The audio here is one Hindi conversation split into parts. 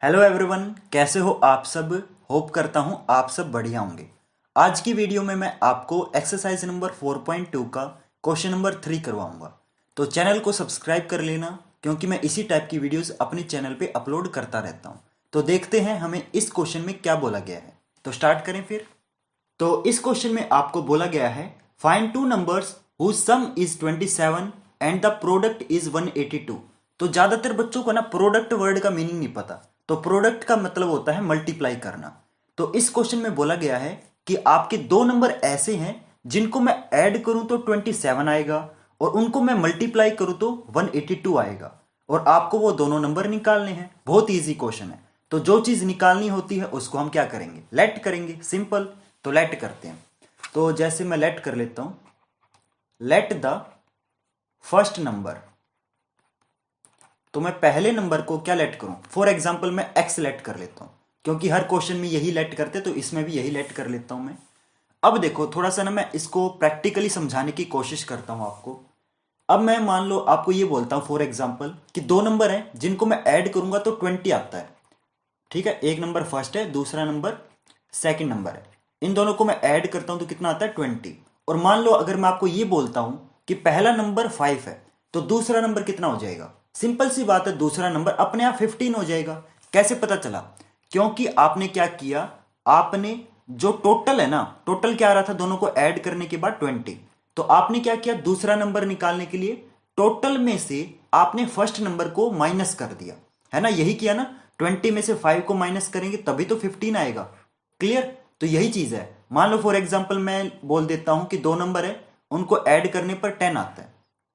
हेलो एवरीवन, कैसे हो आप सब। होप करता हूं आप सब बढ़िया होंगे। आज की वीडियो में मैं आपको एक्सरसाइज नंबर 4.2 का क्वेश्चन नंबर 3 करवाऊंगा। तो चैनल को सब्सक्राइब कर लेना, क्योंकि मैं इसी टाइप की वीडियोस अपने चैनल पे अपलोड करता रहता हूं। तो देखते हैं हमें इस क्वेश्चन में क्या बोला गया है। तो स्टार्ट करें फिर। तो इस क्वेश्चन में आपको बोला गया है, find two numbers whose sum is 27 and the product is 182। तो ज्यादातर बच्चों को ना प्रोडक्ट वर्ड का मीनिंग नहीं पता। तो प्रोडक्ट का मतलब होता है मल्टीप्लाई करना। तो इस क्वेश्चन में बोला गया है कि आपके दो नंबर ऐसे हैं जिनको मैं ऐड करूं तो 27 आएगा, और उनको मैं मल्टीप्लाई करूं तो 182 आएगा, और आपको वो दोनों नंबर निकालने हैं। बहुत इजी क्वेश्चन है। तो जो चीज निकालनी होती है उसको हम क्या करेंगे, लेट करेंगे, सिंपल। तो लेट करते हैं। तो जैसे मैं लेट कर लेता हूं, लेट द फर्स्ट नंबर। तो मैं पहले नंबर को क्या लेट करूं, फॉर एग्जाम्पल मैं एक्स लेट कर लेता हूं, क्योंकि हर क्वेश्चन में यही लेट करते, तो इसमें भी यही लेट कर लेता हूं मैं। अब देखो थोड़ा सा ना मैं इसको प्रैक्टिकली समझाने की कोशिश करता हूं आपको। अब मैं मान लो आपको ये बोलता हूं फॉर एग्जाम्पल कि दो नंबर हैं जिनको मैं ऐड करूंगा तो 20 आता है। ठीक है, एक नंबर फर्स्ट है, दूसरा नंबर सेकंड नंबर है। इन दोनों को मैं ऐड करता हूं तो कितना आता है, 20। और मान लो अगर मैं आपको ये बोलता हूं कि पहला नंबर 5 है, तो दूसरा नंबर कितना हो जाएगा। सिंपल सी बात है, दूसरा नंबर अपने आप 15 हो जाएगा। कैसे पता चला, क्योंकि आपने क्या किया, आपने जो टोटल है ना, टोटल क्या आ रहा था दोनों को ऐड करने के बाद 20। तो आपने क्या किया, दूसरा नंबर निकालने के लिए टोटल में से आपने फर्स्ट नंबर को माइनस कर दिया, है ना, यही किया ना। 20 में से 5 को माइनस करेंगे तभी तो 15 आएगा। क्लियर। तो यही चीज है। मान लो फॉर एग्जाम्पल मैं बोल देता हूं कि दो नंबर है, उनको ऐड करने पर 10 आता है,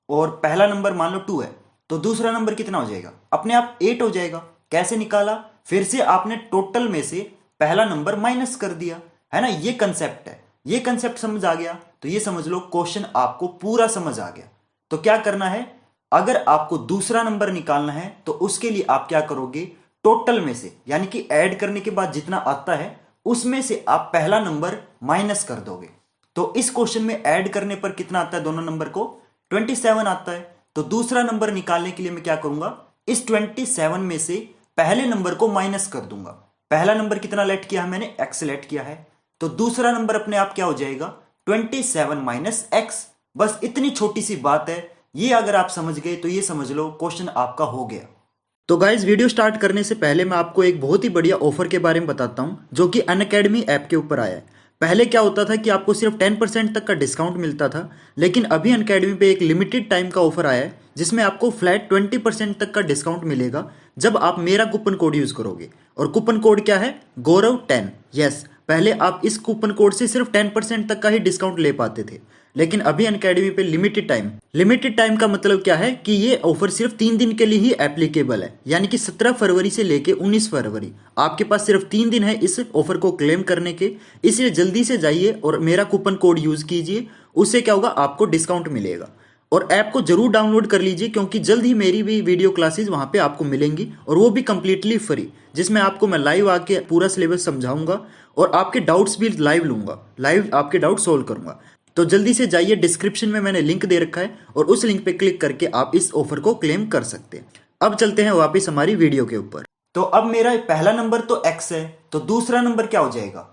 और पहला नंबर मान लो 2 है, तो दूसरा नंबर कितना हो जाएगा, अपने आप 8 हो जाएगा। कैसे निकाला, फिर से आपने टोटल में से पहला नंबर माइनस कर दिया, है ना। ये कंसेप्ट है। ये कंसेप्ट समझ आ गया तो ये समझ लो क्वेश्चन आपको पूरा समझ आ गया। तो क्या करना है, अगर आपको दूसरा नंबर निकालना है तो उसके लिए आप क्या करोगे, टोटल में से यानी कि ऐड करने के बाद जितना आता है उसमें से आप पहला नंबर माइनस कर दोगे। तो इस क्वेश्चन में ऐड करने पर कितना आता है, दोनों नंबर को 27 आता है। तो दूसरा नंबर निकालने के लिए मैं क्या करूंगा, इस 27 में से पहले नंबर को माइनस कर दूंगा। पहला नंबर कितना लेट किया है मैंने, एक्स लेट किया है। तो दूसरा नंबर अपने आप क्या हो जाएगा, 27 माइनस एक्स। बस इतनी छोटी सी बात है। ये अगर आप समझ गए तो ये समझ लो क्वेश्चन आपका हो गया। तो गाइज वीडियो स्टार्ट करने से पहले मैं आपको एक बहुत ही बढ़िया ऑफर के बारे में बताता हूं, जो कि अनअकैडमी ऐप के ऊपर आया है। पहले क्या होता था कि आपको सिर्फ 10% तक का डिस्काउंट मिलता था, लेकिन अभी अनअकैडमी पे एक लिमिटेड टाइम का ऑफर आया है जिसमें आपको फ्लैट 20% तक का डिस्काउंट मिलेगा जब आप मेरा कूपन कोड यूज करोगे। और कूपन कोड क्या है, गौरव 10। यस, पहले आप इस कूपन कोड से सिर्फ 10% तक का ही डिस्काउंट ले पाते थे, लेकिन अभी अनअकैडमी पे लिमिटेड टाइम का मतलब क्या है कि ये ऑफर सिर्फ 3 दिन के लिए ही एप्लीकेबल है, यानी कि 17 फरवरी से लेके 19 फरवरी आपके पास सिर्फ 3 दिन है इस ऑफर को क्लेम करने के। इसलिए जल्दी से जाइए और मेरा कूपन कोड यूज कीजिए। उससे क्या होगा, आपको डिस्काउंट मिलेगा। और ऐप को जरूर डाउनलोड कर लीजिए, क्योंकि जल्द ही मेरी भी वीडियो क्लासेस वहां पे आपको मिलेंगी, और वो भी कंप्लीटली फ्री, जिसमें आपको मैं लाइव आके पूरा सिलेबस समझाऊंगा और आपके डाउट्स भी लाइव लूंगा, लाइव आपके डाउट सोल्व करूंगा। तो जल्दी से जाइए, डिस्क्रिप्शन में मैंने लिंक दे रखा है, और उस लिंक पे क्लिक करके आप इस ऑफर को क्लेम कर सकते हैं। अब चलते हैं वापस हमारी वीडियो के ऊपर। तो अब मेरा पहला नंबर तो एक्स है, तो दूसरा नंबर क्या हो जाएगा,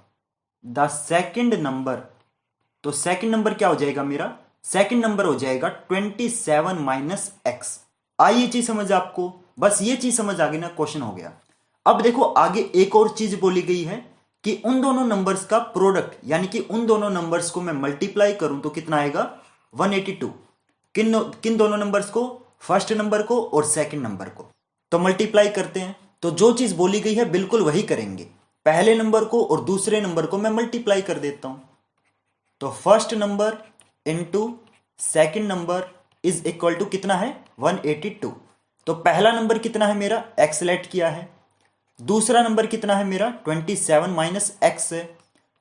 द सेकंड नंबर। तो सेकंड नंबर क्या हो जाएगा मेरा, सेकंड नंबर हो जाएगा 27 माइनस एक्स। आई ये चीज समझ आपको, बस ये चीज समझ आ गई ना, क्वेश्चन हो गया। अब देखो आगे एक और चीज बोली गई है कि उन दोनों नंबर्स का प्रोडक्ट, यानी कि उन दोनों नंबर्स को मैं मल्टीप्लाई करूं तो कितना आएगा, 182। किन किन दोनों नंबर्स को, फर्स्ट नंबर को और सेकंड नंबर को। तो मल्टीप्लाई करते हैं। तो जो चीज बोली गई है बिल्कुल वही करेंगे। पहले नंबर को और दूसरे नंबर को मैं मल्टीप्लाई कर देता हूं। तो first number into second number is equal to कितना है, 182। तो पहला नंबर कितना है मेरा, एक्स लेट किया है। दूसरा नंबर कितना है मेरा, 27 माइनस एक्स है,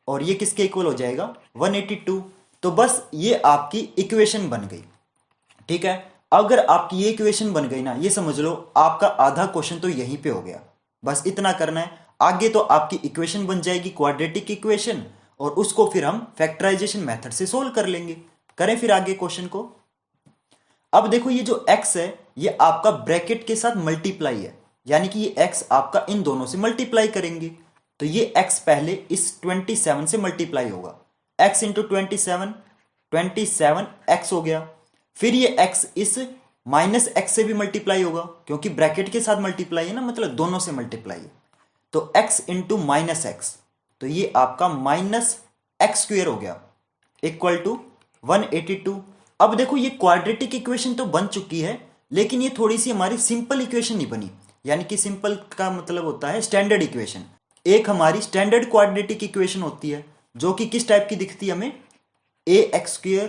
और ये किसके इक्वल हो जाएगा, 182। तो बस ये आपकी इक्वेशन बन गई। ठीक है, अगर आपकी ये इक्वेशन बन गई ना, ये समझ लो आपका आधा क्वेश्चन तो यहीं पे हो गया। बस इतना करना है। आगे तो आपकी इक्वेशन बन जाएगी क्वाड्रेटिक इक्वेशन, और उसको फिर हम फैक्टराइजेशन मेथड से सोल्व कर लेंगे। करें फिर आगे क्वेश्चन को। अब देखो ये जो x है ये आपका ब्रैकेट के साथ मल्टीप्लाई है, यानी कि ये x आपका इन दोनों से मल्टीप्लाई करेंगे, तो ये x पहले इस 27 से मल्टीप्लाई होगा। x इंटू 27 x हो गया। फिर ये x इस माइनस एक्स से भी मल्टीप्लाई होगा, क्योंकि ब्रैकेट के साथ मल्टीप्लाई है ना, मतलब दोनों से मल्टीप्लाई है। तो x इंटू माइनस एक्स, तो ये आपका माइनस एक्स स्क्वेयर हो गया इक्वल टू 182। अब देखो ये क्वाड्रेटिक इक्वेशन तो बन चुकी है, लेकिन ये थोड़ी सी हमारी सिंपल इक्वेशन नहीं बनी। यानी कि सिंपल का मतलब होता है स्टैंडर्ड इक्वेशन। एक हमारी स्टैंडर्ड क्वाड्रेटिक इक्वेशन होती है जो कि किस टाइप की दिखती है हमें, a x square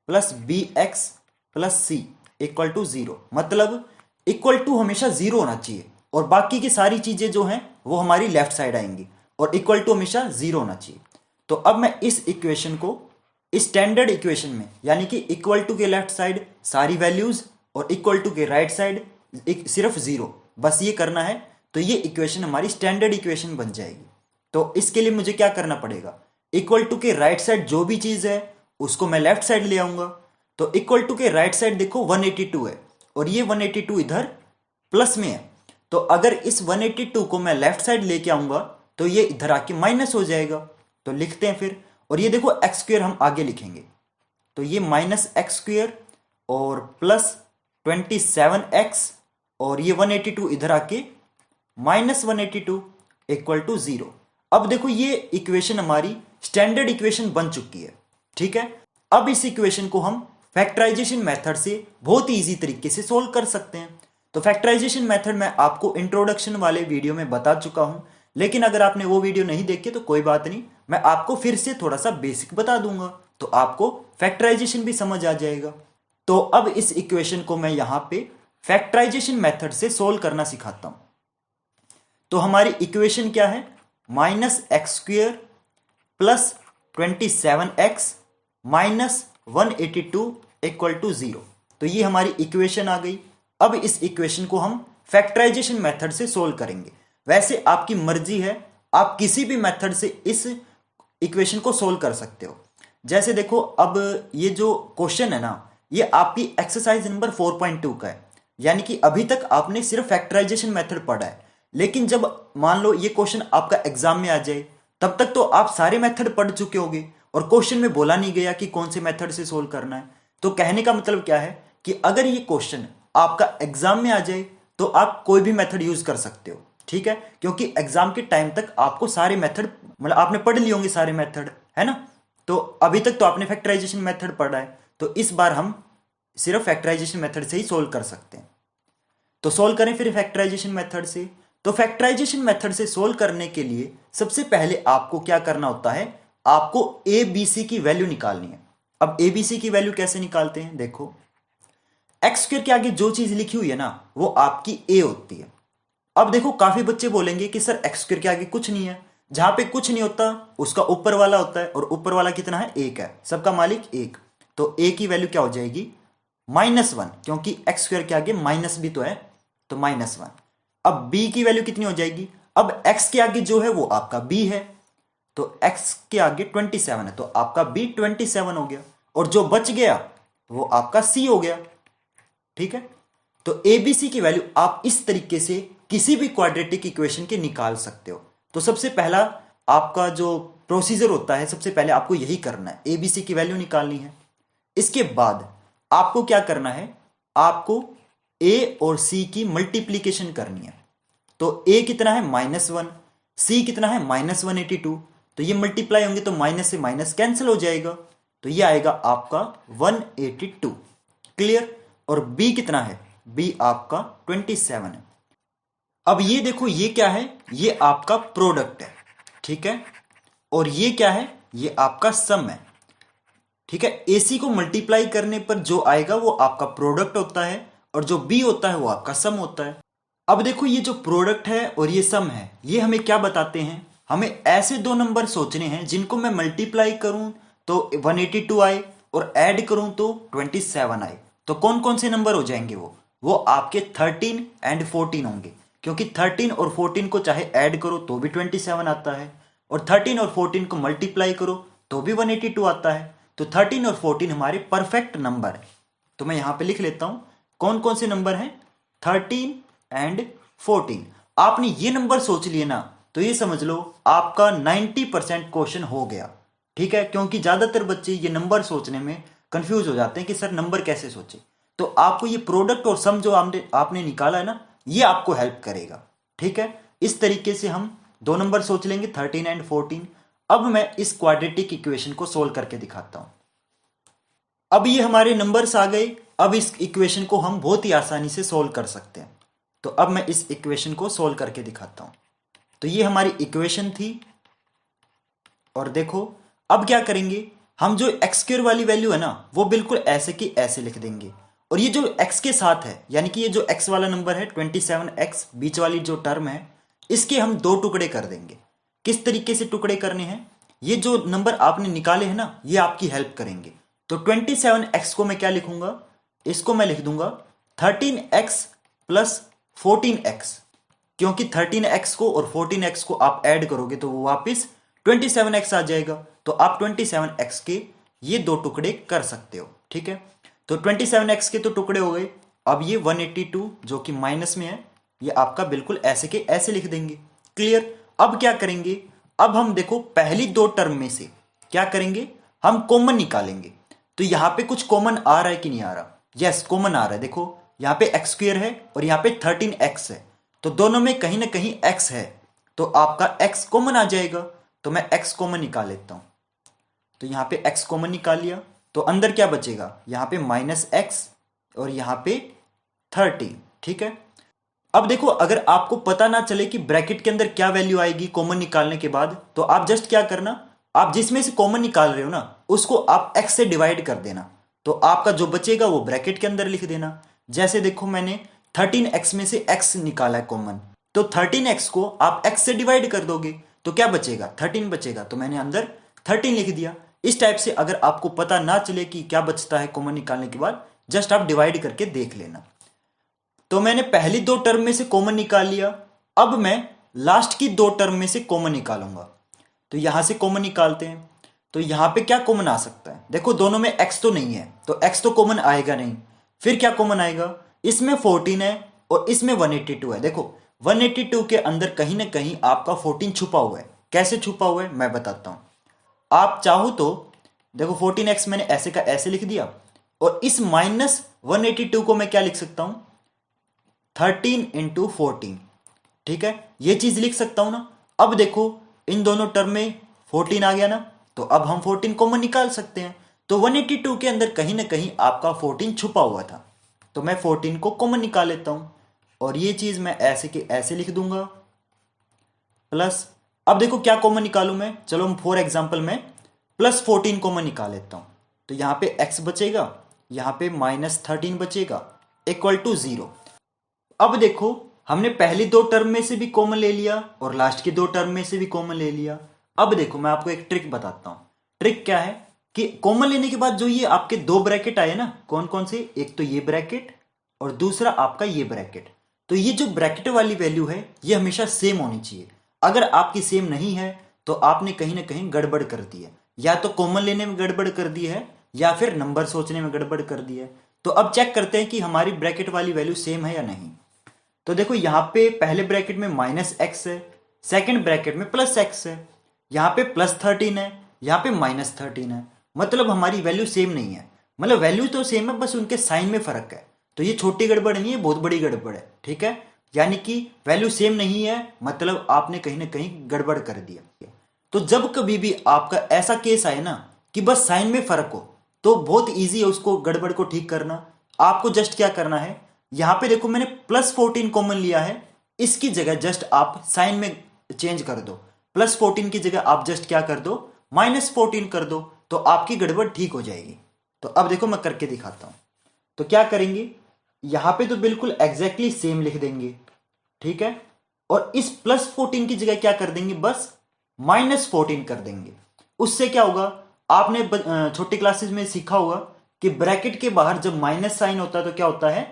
plus b x plus c equal to 0। मतलब इक्वल टू हमेशा 0 होना चाहिए और बाकी की सारी चीजें जो हैं वो हमारी लेफ्ट साइड आएंगी, और इक्वल टू हमेशा 0 होना चाहिए। तो अब मैं इस इक्वेशन को स्टैंडर्ड इक्वेशन में, यानी कि इक्वल टू के लेफ्ट साइड सारी वैल्यूज और इक्वल टू के राइट साइड सिर्फ 0, बस ये करना है। तो ये इक्वेशन हमारी स्टैंडर्ड इक्वेशन बन जाएगी। तो इसके लिए मुझे क्या करना पड़ेगा, इक्वल टू के राइट साइड जो भी चीज है उसको मैं लेफ्ट साइड ले आऊंगा। तो इक्वल टू के राइट साइड देखो 182 है, और ये 182 इधर प्लस में है। तो अगर इस 182 को मैं लेफ्ट साइड लेके आऊंगा तो ये इधर आके माइनस हो जाएगा। तो लिखते हैं फिर, और ये देखो एक्स स्क्वेयर हम आगे लिखेंगे, तो ये माइनस एक्स स्क्वेयर और प्लस 27x, और ये 182 इधर आके माइनस 182 इक्वल टू 0। अब देखो ये इक्वेशन हमारी स्टैंडर्ड इक्वेशन बन चुकी है, ठीक है। अब इस इक्वेशन को हम फैक्टराइजेशन मेथड से बहुत ही इजी तरीके से सोल्व कर सकते हैं। तो फैक्टराइजेशन मेथड मैं आपको इंट्रोडक्शन वाले वीडियो में बता चुका हूं, लेकिन अगर आपने वो वीडियो नहीं देखी तो कोई बात नहीं, मैं आपको फिर से थोड़ा सा बेसिक बता दूंगा, तो आपको फैक्टराइजेशन भी समझ आ जाएगा। तो अब इस इक्वेशन को मैं यहां पे फैक्टराइजेशन मेथड से सोल्व करना सिखाता हूं। तो हमारी इक्वेशन क्या है, minus X square plus 27x minus 182 equal to 0। तो ये हमारी इक्वेशन आ गई। अब इस इक्वेशन को हम फैक्टराइजेशन मेथड से सोल्व करेंगे। वैसे आपकी मर्जी है, आप किसी भी मेथड से इस इक्वेशन को सोल्व कर सकते हो। जैसे देखो, अब ये जो क्वेश्चन है ना, ये आपकी एक्सरसाइज नंबर 4.2 का है, यानी कि अभी तक आपने सिर्फ फैक्टराइजेशन मेथड पढ़ा है। लेकिन जब मान लो ये क्वेश्चन आपका एग्जाम में आ जाए, तब तक तो आप सारे मेथड पढ़ चुके होंगे और क्वेश्चन में बोला नहीं गया कि कौन से मेथड से सोल्व करना है। तो कहने का मतलब क्या है कि अगर ये क्वेश्चन आपका एग्जाम में आ जाए तो आप कोई भी मेथड यूज कर सकते हो, ठीक है, क्योंकि एग्जाम के टाइम तक आपको सारे मेथड, मतलब आपने पढ़ लिए होंगे सारे मेथड, है ना। तो अभी तक तो आपने फैक्टराइजेशन मेथड पढ़ा है, तो इस बार हम सिर्फ फैक्टराइजेशन मेथड से ही सोल्व कर सकते हैं। तो सोल्व करें फिर फैक्टराइजेशन मेथड से। तो फैक्टराइजेशन मेथड से सोल्व करने के लिए सबसे पहले आपको क्या करना होता है, आपको ए बी सी की वैल्यू निकालनी है। अब ए बी सी की वैल्यू कैसे निकालते हैं, देखो एक्स स्क्वायर के आगे जो चीज लिखी हुई है ना वो आपकी ए होती है। अब देखो काफी बच्चे बोलेंगे कि सर एक्स स्क्वायर के आगे कुछ नहीं है। जहां पे कुछ नहीं होता उसका ऊपर वाला होता है, और ऊपर वाला कितना है, एक है, सबका मालिक एक। तो ए की वैल्यू क्या हो जाएगी, -1, क्योंकि एक्स स्क्वायर के आगे माइनस भी तो है, तो -1। अब बी की वैल्यू कितनी हो जाएगी, अब एक्स के आगे जो है वो आपका बी है, तो एक्स के आगे 27 है, तो आपका बी 27 हो गया, और जो बच गया वो आपका सी हो गया, ठीक है। तो एबीसी की वैल्यू आप इस तरीके से किसी भी क्वाड्रेटिक इक्वेशन के निकाल सकते हो। तो सबसे पहला आपका जो प्रोसीजर होता है, सबसे पहले आपको यही करना है, एबीसी की वैल्यू निकालनी है। इसके बाद आपको क्या करना है, आपको ए और सी की मल्टीप्लीकेशन करनी है। तो ए कितना है -1, सी कितना है -182, तो ये मल्टीप्लाई होंगे तो माइनस से माइनस कैंसिल हो जाएगा, तो ये आएगा आपका 182, क्लियर। और बी कितना है, बी आपका 27 है। अब ये देखो ये क्या है, ये आपका प्रोडक्ट है, ठीक है, और ये क्या है, ये आपका सम है, ठीक है। एसी को मल्टीप्लाई करने पर जो आएगा वो आपका प्रोडक्ट होता है, और जो बी होता है वो आपका सम होता है। अब देखो ये जो प्रोडक्ट है और ये सम है, ये हमें क्या बताते हैं, हमें ऐसे दो नंबर सोचने हैं जिनको मैं मल्टीप्लाई करूं तो 182 आए और ऐड करूं तो 27 आए। तो कौन कौन से नंबर हो जाएंगे, वो आपके 13 एंड 14 होंगे, क्योंकि 13 और 14 को चाहे ऐड करो तो भी 27 आता है, और 13 और 14 को मल्टीप्लाई करो तो भी 182 आता है। तो 13 और 14 हमारे परफेक्ट नंबर है। तो मैं यहां पे लिख लेता हूं कौन कौन से नंबर हैं, 13 एंड 14। आपने ये नंबर सोच लिए ना तो ये समझ लो आपका 90% क्वेश्चन हो गया। ठीक है, क्योंकि ज्यादातर बच्चे ये नंबर सोचने में कंफ्यूज हो जाते हैं कि सर नंबर कैसे सोचे। तो आपको ये प्रोडक्ट और सम जो आपने निकाला है ना, ये आपको हेल्प करेगा। ठीक है, इस तरीके से हम दो नंबर सोच लेंगे 13 एंड 14। अब मैं इस क्वाड्रेटिक इक्वेशन को सोल्व करके दिखाता हूं। अब ये हमारे नंबर्स आ गए। अब इस इक्वेशन को हम बहुत ही आसानी से सोल्व कर सकते हैं। तो अब मैं इस इक्वेशन को सोल्व करके दिखाता हूं। तो ये हमारी इक्वेशन थी और देखो अब क्या करेंगे, हम जो एक्स स्क्वायर वाली वैल्यू है ना वो बिल्कुल ऐसे की ऐसे लिख देंगे। और ये जो एक्स के साथ है यानी कि ये जो एक्स वाला नंबर है 27x, बीच वाली जो टर्म है इसके हम दो टुकड़े कर देंगे। किस तरीके से टुकड़े करने हैं, ये जो नंबर आपने निकाले हैं ना ये आपकी हेल्प करेंगे। तो 27x को मैं क्या लिखूंगा, इसको मैं लिख दूंगा 13x प्लस 14x, क्योंकि 13x को और 14x को आप ऐड करोगे तो वो वापस 27x आ जाएगा। तो आप 27x के ये दो टुकड़े कर सकते हो। ठीक है, तो 27x के तो टुकड़े हो गए। अब ये 182 जो कि माइनस में है ये आपका बिल्कुल ऐसे के ऐसे लिख देंगे। क्लियर। अब क्या करेंगे, अब हम देखो पहली दो टर्म में से क्या करेंगे, हम कॉमन निकालेंगे। तो यहां पे कुछ कॉमन आ रहा है कि नहीं आ रहा, यस कॉमन आ रहा है। देखो यहां पे एक्स स्क्वायर है और यहां पे 13x है, तो दोनों में कहीं ना कहीं x है, तो आपका x कॉमन आ जाएगा। तो मैं x कॉमन निकाल लेता हूं। तो यहां पे x कॉमन निकाल लिया तो अंदर क्या बचेगा, यहां पे -x और यहां पे 13। ठीक है, अब देखो अगर आपको पता ना चले कि ब्रैकेट के अंदर क्या वैल्यू आएगी कॉमन निकालने के बाद, तो आप जस्ट क्या करना, आप जिसमें से कॉमन निकाल रहे हो ना उसको आप x से डिवाइड कर देना। तो आपका जो बचेगा वो ब्रैकेट के अंदर लिख देना। जैसे देखो मैंने 13x में से x निकाला है कॉमन, तो 13x को आप x से डिवाइड कर दोगे तो क्या बचेगा, 13 बचेगा। तो मैंने अंदर 13 लिख दिया। इस टाइप से अगर आपको पता ना चले कि क्या बचता है कॉमन निकालने के बाद, जस्ट आप डिवाइड करके देख लेना। तो मैंने पहली दो टर्म में से कॉमन निकाल लिया। अब मैं लास्ट की दो टर्म में से कॉमन निकालूंगा। तो यहां से कॉमन निकालते हैं। तो यहां पे क्या कॉमन आ सकता है, देखो दोनों में x तो नहीं है तो x तो कॉमन आएगा नहीं। फिर क्या कॉमन आएगा, इसमें 14 है और इसमें 182 है। देखो 182 के अंदर कहीं ना कहीं आपका 14 छुपा हुआ है। कैसे छुपा हुआ है मैं बताता हूं। आप चाहो तो देखो 14x मैंने ऐसे का ऐसे लिख दिया और इस -182 को मैं क्या लिख सकता हूं, 13 इंटू 14। ठीक है, ये चीज लिख सकता हूं ना। अब देखो इन दोनों टर्म में 14 आ गया ना, तो अब हम 14 कॉमन निकाल सकते हैं। तो 182 के अंदर कहीं ना कहीं आपका 14 छुपा हुआ था, तो मैं 14 को कॉमन निकाल लेता हूं और ये चीज मैं ऐसे के ऐसे लिख दूंगा प्लस। अब देखो क्या कॉमन निकालूं मैं, चलो फॉर एग्जाम्पल में +14 कॉमन निकाल लेता हूं। तो यहां पे x बचेगा, यहां पे -13 बचेगा इक्वल टू 0। अब देखो हमने पहली दो टर्म में से भी कॉमन ले लिया और लास्ट की दो टर्म में से भी कॉमन ले लिया। अब देखो मैं आपको एक ट्रिक बताता हूं। ट्रिक क्या है कि कॉमन लेने के बाद जो ये आपके दो ब्रैकेट आए ना, कौन कौन से, एक तो ये ब्रैकेट और दूसरा आपका ये ब्रैकेट। तो ये जो ब्रैकेट वाली वैल्यू है ये हमेशा सेम होनी चाहिए। अगर आपकी सेम नहीं है तो आपने कहीं ना कहीं गड़बड़ कर दी है, या तो कॉमन लेने में गड़बड़ कर दी है या फिर नंबर सोचने में गड़बड़ कर दी है। तो अब चेक करते हैं कि हमारी ब्रैकेट वाली वैल्यू सेम है या नहीं। तो देखो यहां पे पहले ब्रैकेट में -x है, सेकंड ब्रैकेट में +x है, यहां पे +13 है, यहां पे -13 है। मतलब हमारी वैल्यू सेम नहीं है। मतलब वैल्यू तो सेम है, बस उनके साइन में फर्क है। तो ये छोटी गड़बड़ नहीं है, बहुत बड़ी गड़बड़ है। ठीक है, यानी कि वैल्यू सेम नहीं है मतलब आपने कहीं ना कहीं गड़बड़ कर दिया। तो जब कभी भी आपका ऐसा केस आए ना कि बस साइन में फर्क हो, तो बहुत ईजी है उसको गड़बड़ को ठीक करना। आपको जस्ट क्या करना है, यहां पे देखो मैंने +14 कॉमन लिया है, इसकी जगह जस्ट आप साइन में चेंज कर दो। +14 की जगह आप जस्ट क्या कर दो, -14 कर दो, तो आपकी गड़बड़ ठीक हो जाएगी। तो अब देखो मैं करके दिखाता हूं। तो क्या करेंगे, यहां पे तो बिल्कुल एग्जैक्टली सेम लिख देंगे। ठीक है, और इस +14 की जगह क्या कर देंगे, बस -14 कर देंगे। उससे क्या होगा, आपने छोटी क्लासेस में सीखा होगा कि ब्रैकेट के बाहर जब माइनस साइन होता है तो क्या होता है,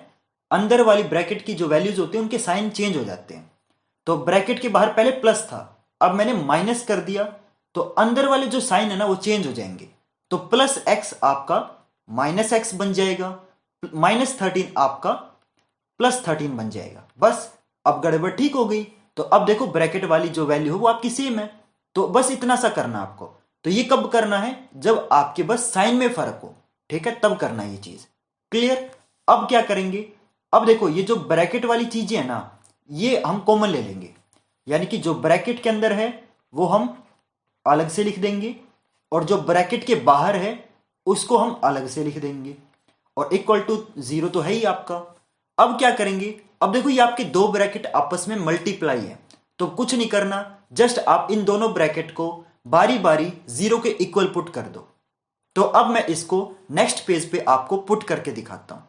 अंदर वाली ब्रैकेट की जो वैल्यूज होती है उनके साइन चेंज हो जाते हैं। तो ब्रैकेट के बाहर पहले प्लस था, अब मैंने माइनस कर दिया, तो अंदर वाले जो साइन है ना वो चेंज हो जाएंगे। तो +x आपका -x बन जाएगा, -13 आपका +13 बन जाएगा। बस अब गड़बड़ ठीक हो गई। तो अब देखो ब्रैकेट वाली जो वैल्यू है वो आपकी सेम है। तो बस इतना सा करना आपको। तो ये कब करना है? जब आपके बस साइन में फर्क हो, ठीक है, तब करना है ये चीज। क्लियर? अब क्या करेंगे? अब देखो ये जो ब्रैकेट वाली चीजें है ना, ये हम कॉमन ले लेंगे। यानी कि जो ब्रैकेट के अंदर है वो हम अलग से लिख देंगे, और जो ब्रैकेट के बाहर है उसको हम अलग से लिख देंगे, और इक्वल टू 0 तो है ही आपका। अब क्या करेंगे? अब देखो ये आपके दो ब्रैकेट आपस में मल्टीप्लाई है, तो कुछ नहीं करना, जस्ट आप इन दोनों ब्रैकेट को बारी बारी 0 के इक्वल पुट कर दो। तो अब मैं इसको नेक्स्ट पेज पे आपको पुट करके दिखाता हूं।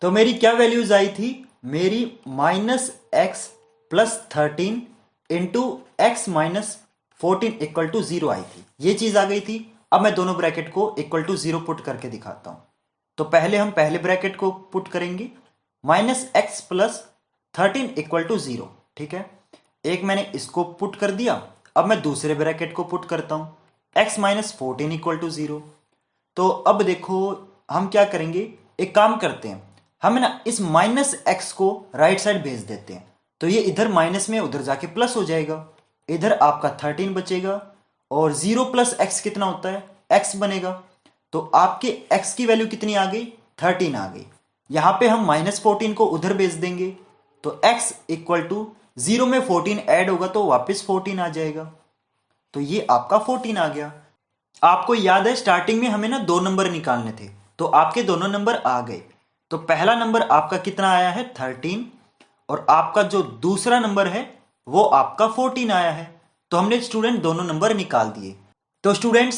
तो मेरी क्या वैल्यूज आई थी? मेरी -x+13 into X -14 equal to 0 आई थी। ये चीज आ गई थी। अब मैं दोनों ब्रैकेट को इक्वल टू 0 पुट करके दिखाता हूं। तो पहले हम पहले ब्रैकेट को पुट करेंगे, -x+13 इक्वल टू 0, ठीक है। एक मैंने इसको पुट कर दिया। अब मैं दूसरे ब्रैकेट को पुट करता हूं, x -14 इक्वल टू 0। तो अब देखो हम क्या करेंगे, एक काम करते हैं, हम ना इस -x को राइट साइड भेज देते हैं। तो ये इधर माइनस में उधर जाके प्लस हो जाएगा। इधर आपका 13 बचेगा, और 0 प्लस x कितना होता है? x बनेगा। तो आपके x की वैल्यू कितनी आ गई? 13 आ गई। यहां पे हम -14 को उधर भेज देंगे, तो x इक्वल टू 0 में 14 ऐड होगा तो वापस 14 आ जाएगा। तो ये आपका 14 आ गया। आपको याद है स्टार्टिंग में हमें ना दो नंबर निकालने थे, तो आपके दोनों नंबर आ गए। तो पहला नंबर आपका कितना आया है? 13, और आपका जो दूसरा नंबर है वो आपका 14 आया है। तो हमने स्टूडेंट दोनों नंबर निकाल दिए। तो स्टूडेंट्स